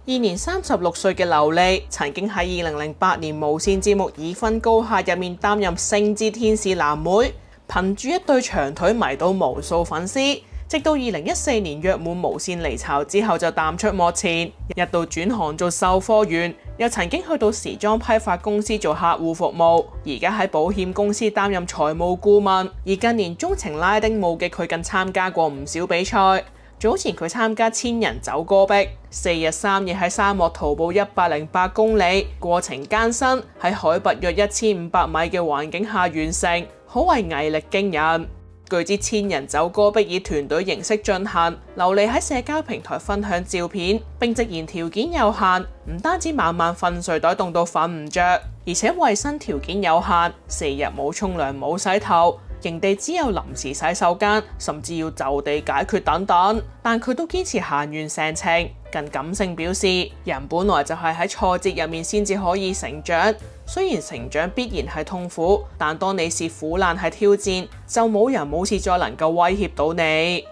現年36歲嘅劉莉，曾經喺2008年無線節目《已婚高客》入面擔任星之天使藍妹，憑住一對長腿迷倒無數粉絲。直到2014年約滿無線離巢之後就淡出幕前，一度轉行做售貨員，又曾經去到時裝批發公司做客戶服務，而家喺保險公司擔任財務顧問。而近年鍾情拉丁舞嘅佢更參加過唔少比賽。早前佢參加千人走戈壁，4日3夜喺沙漠徒步108公里，過程艱辛，喺海拔約1500米嘅環境下完成，可謂毅力驚人。據知千人走戈壁以團隊形式進行，劉莉喺社交平台分享照片，並直言條件有限，唔單止晚晚瞓睡袋凍到瞓唔着，而且衛生條件有限，4日冇沖涼冇洗頭。營地只有臨時洗手間，甚至要就地解決等等，但佢都堅持行完成程。更感性表示，人本來就係喺挫折入面先至可以成長，雖然成長必然係痛苦，但當你視苦難係挑戰，就冇人冇事再能夠威脅到你。